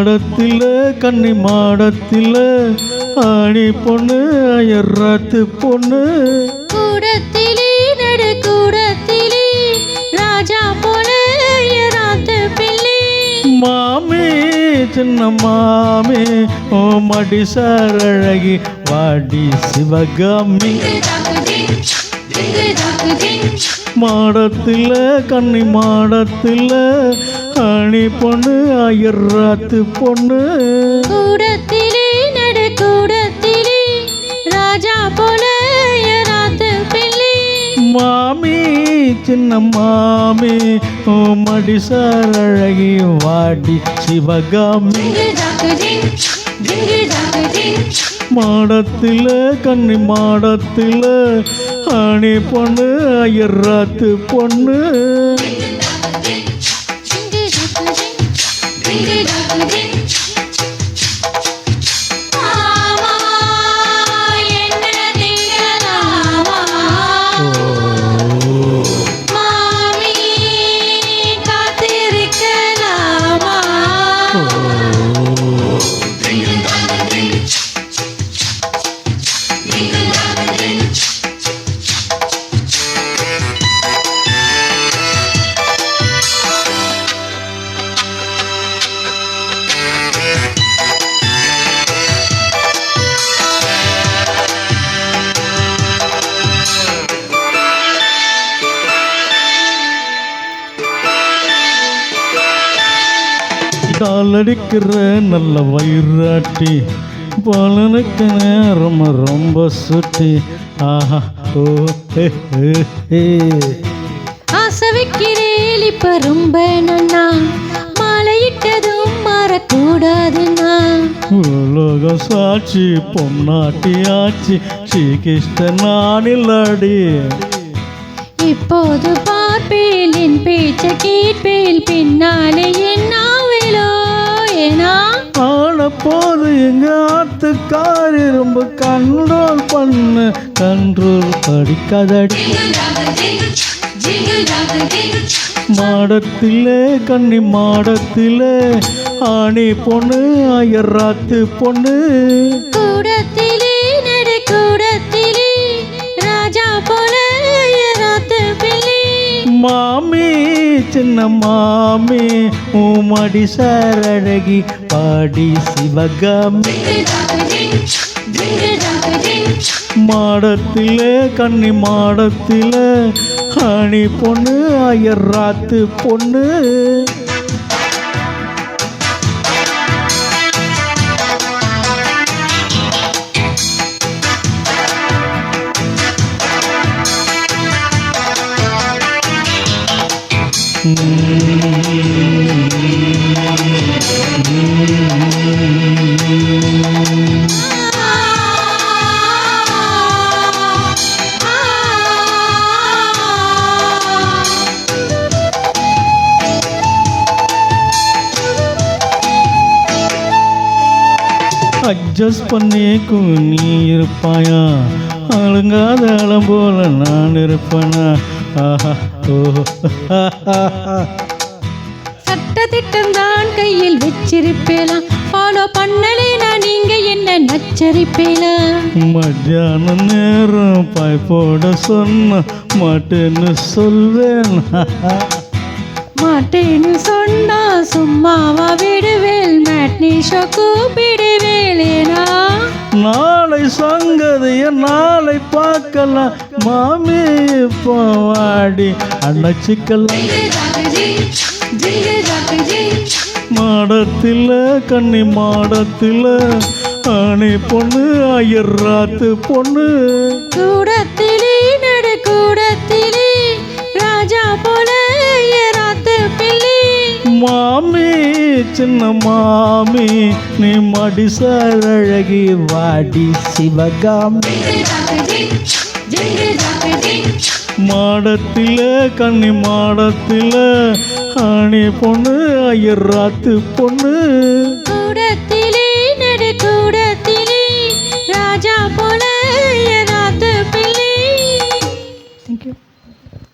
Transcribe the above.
மாடத்தில் கன்னி மாடத்தில் ஆணி பொண்ணு அயர்ராத்து பொண்ணு கூடத்திலே நடு கூடத்திலே ராஜா போல அயராத்து பிள்ளை மாமி சின்ன மாமி ஓ மடி சரழகி வாடி சிவகாமி மாடத்தில் கன்னி மாடத்தில் ஆணி பொண்ணு அயர்ராத்து பொண்ணு கூடத்திலே நடு கூடத்திலே ராஜா போல அயராத்து பிள்ளை மாமி சின்ன மாமி ஓ மடி சரழகி வாடி சிவகாமி மாடத்தில் கன்னி மாடத்தில் ஆணி பொண்ணு அயர்ராத்து பொண்ணு காலடிக்கிற நல்ல வயிறாட்டி பலனுக்கு நேரம் ரொம்ப சுட்டி ஆஹா ஓ ஆசை வைக்கிறேன் இப்ப ரொம்ப நன்னா மாலையிட்டதும் மாறக்கூடாதுன்னா உலக சாட்சி பொன்னாட்டி ஆச்சி ஸ்ரீகிருஷ்ண நானில்லாடி இப்போது பார்ப்பேன் என் பேச்ச கேட்பேன் பின்னாலே என்ன ஆவலோ ஏனா ஆன போது எங்க ஆத்துக்காரி ரொம்ப கண்ட்ரோல் பண்ணு கண்ட்ரோல் படிக்காதடி மாடத்திலே கன்னி மாடத்திலே ஆணி பொண்ணு அயர்ராத்து பொண்ணு கூடத்திலே நடு கூடத்திலே ராஜா போல அயராத்து பிள்ளை மாமி சின்ன மாமி உமடி சரழகி பாடி சிவகாமி மாடத்திலே கன்னி மாடத்திலே ஆணி பொண்ணு அயர்ராத்து பொண்ணு அட்ஜஸ்ட் பண்ணிக்கும் நீ இருப்பாயா அழுங்காத அளம் போல நான் இருப்பேனா ஆஹா ஓ சட்டத்திட்டம் தான் கையில் வச்சிருப்பேலாம் ஃபாலோ பண்ணலேனா நீங்க என்ன நச்சரிப்பேலா மத்தியான நேரம் பாய் போட சொன்ன மாட்டேன்னு சொல்வேன் மாட்டேன்னு சொன்னா சும்மாவா விடுவேல் மேட்னி ஷோ கூப்பிடுவேலேனா நாளை சங்கதிய நாளை பார்க்கலாம் மாமி இப்போ வாடி அணைச்சிக்கலாம் மாடத்தில் கன்னி மாடத்தில் ஆணி பொண்ணு அயர்ராத்து பொண்ணு கூடத்திலே நடு கூடத்திலே ராஜா போல அயராத்து பிள்ளை மாமி சின்ன மாமி நீ மடி சரழகி வாடி சிவகாமி மாடத்தில் கன்னி மாடத்தில் ஆணி பொண்ணு அயர்ராத்து பொண்ணு